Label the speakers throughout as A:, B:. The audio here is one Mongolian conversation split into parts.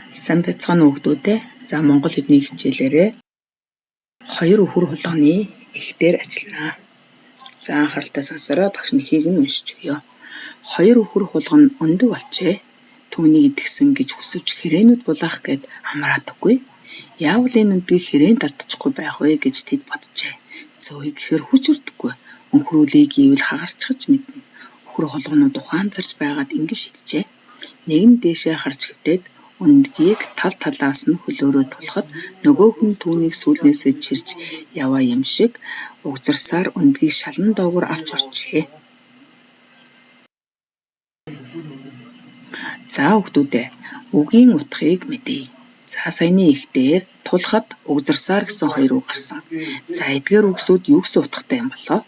A: Сайн байцгаана уу хүүхдүүдээ. За Монгол хэлний хичээлээрээ 2 өхөр хулганы эхтээр ажиллана. За анхааралтай сонсороо багш нэхийг нь уншиж өгье. 2 өхөр хулган өндөг болжээ. Түүнийг идгсэн гэж хүсвч хэрээнүүд булаах гэд амраадаггүй. Яавал энэ өндгийг хэрээнд алдчихгүй байх вэ гэж тэд боджээ. Зөөе гэхээр хүч өрдөггүй. Өнхрүүлээ гэвэл хагарчхаж мэднэ. Өхөр хулганууд ухаанцарч байгаад ингэж шиджээ. Нэг нь дээшээ харж хөвтөд өндгийг тал талаас нь хөлөөрөө тулахад нөгөө хүн түүнийг сүүлнээсээ чирж яваа юм шиг угзарсаар өндгийг шалан доогуур авч орчээ. За хүүхдүүдээ үгийн утгыг мэдье. За саяны ихтээр тулахад угзарсаар гэсэн 2 үг гарсан. За эдгээр үгсүүд юу гэсэн утгатай юм болоо?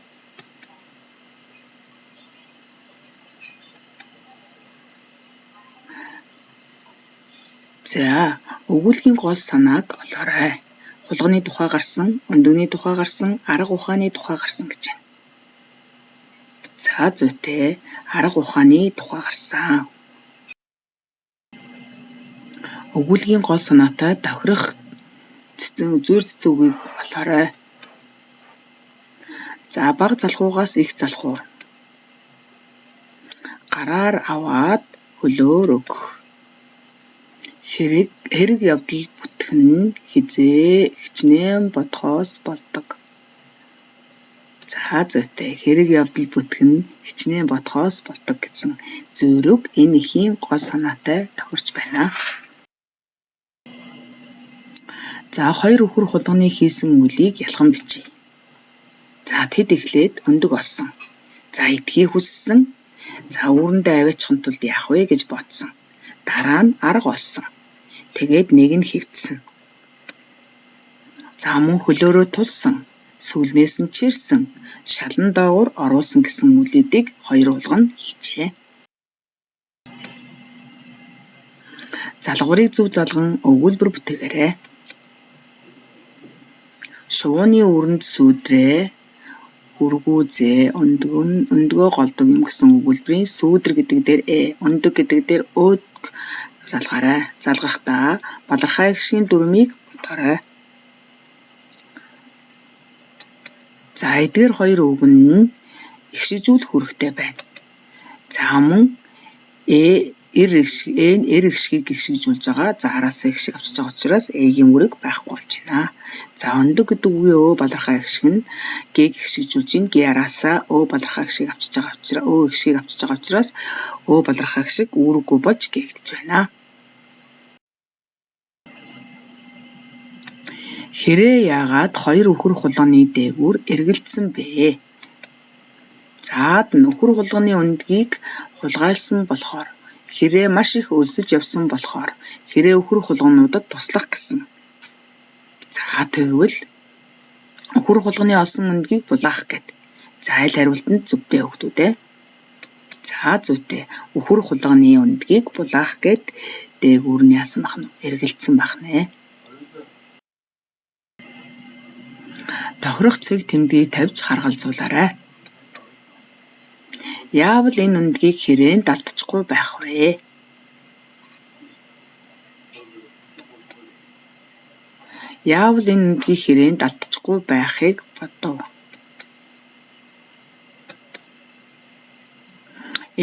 A: За өгүүлгийн гол санааг олоорой. Хулганы тухай гарсан, өндөгний тухай гарсан, арга ухааны тухай гарсан гэж байна. За зүйтэй арга ухааны тухай гарсан. Өгүүлгийн гол санаатай тохирох зүйр цэцэн үгийг олоорой. За бага залхуугаас их залхуу. Гараар аваад хөлөөр өгөх. Хэрэг явдал бүтгэн нь хичнээн бодхоос болдог. За зүйтэй хэрэг явдал бүтгэн нь хичнээн бодхоос болдог гэсэн зүйрөг энэ ихийн гол санаатай тохирч байна. За 2 өхөр хулганы хийсэн үлийг ялхан бичье. За тэд эхлээд өндөг олсон. За идэхийг хүссэн. За үүрэндээ аваачихын тулд яах вэ гэж бодсон. Дараа нь арга олсон. Тэгээд нэг нь хэвтсэн. За мөн хөлөөрөө тулсан, сүүлнээс нь чирсэн, шалан доогуур оруулсан гэсэн үлүүдийг 2 хулган хийжээ. Залгуурыг зөв залган өгүүлбэр бүтээгээрэй. Шувууны үүрэнд сүүдрээ, хүргүүзээ, өндгөө голдог юм гэсэн өгүүлбэрийн сүүдэр гэдэг дээр өндөг гэдэг дээр өөд залгаарай. Залгахдаа балархай гişгийн дүрмийг бодоорой. За эдгээр 2 үг нь ихшижүүлэх үүрэгтэй байна. За мөн эр гişгийг гişгжүүлж байгаа. За араасаа гişг авчиж байгаа учраас гийн үүрэг байхгүй болж байна. За өндөг гэдэг үгийн балархай гişг нь гийг гişгжүүлж ийн. Г араасаа балархай гişгийг авчиж байгаа учраас балархай гişг үүрэггүй болж гээгдэж байна. Хэрээ яагаад 2 өхөр хулганы дээгүүр эргэлдсэн бэ? Заад нь өхөр хулганы өндгийг хулгайлсан болохоор хэрээ маш их өлсөж явсан болохоор хэрээ өхөр хулгануудад туслах гэсэн. За тэгвэл өхөр хулганы олсон өндгийг булаах гэд. За аль хариултанд зөв бэ хүүхдүүдээ? За зүйтэй өхөр хулганы өндгийг булаах гэд дээгүүр нь яасан бах нь эргэлдсэн бах нэ. Тохирох цэг тэмдгийг тавьж харгалзуулаарай. Яавал энэ өндгийг хэрээнд алдчихгүй байх вэ? Яавал энэ өндгийг хэрээнд алдчихгүй байхыг бодов.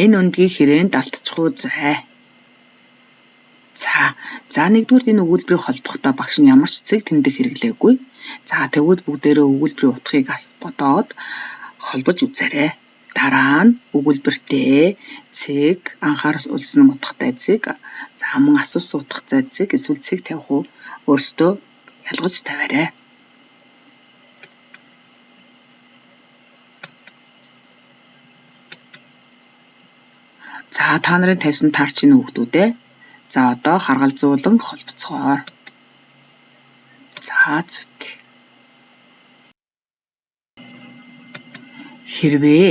A: Энэ өндгийг хэрээнд алдчихгүй зай. За нэгдүгээр энэ өгүүлбэрийг холбохдоо багш нь ямар ч цэг тэмдэг хэрэглээгүй. За тэгвэл бүгдээрээ өгүүлбэрийн утгыг бодоод холбож үзээрэй. Дараа нь өгүүлбэртээ цэг анхааруулсан утгатай цэг, за мөн асуусан утгатай цэг эсвэл цэг тавих уу өөрсдөө ялгаж тавиарай. За та нарын тавьсан таарч ийн хүүхдүүдээ. За одоо харгалзуулан холбоцгоор. За зүтгэл. Хэрвээ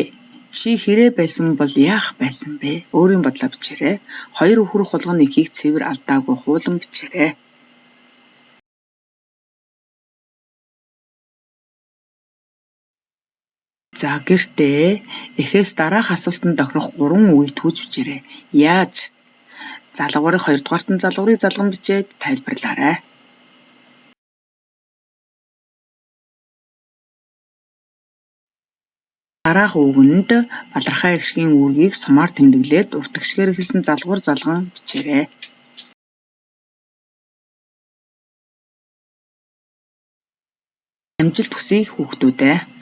A: чи хэрэг байсан бол яах байсан бэ? Өөрийн бодлоо бичээрэй. 2 өхөр хулганы ихийг цэвэр алдаагүй хуулан бичээрэй. За гэртээ эхээс дараах асуултанд тохирох 3 үгийг түүж бичээрэй. Яаж? Залгуурыг 2 дугаарт нь залгуурыг залган бичээд тайлбарлаарай. Дараах үгэнд Балархай гişгийн үүргийг сумаар тэмдэглээд урт гişгээр эхэлсэн залгуур залган бичээрэй. Амжилт хүсье хүүхдүүдээ.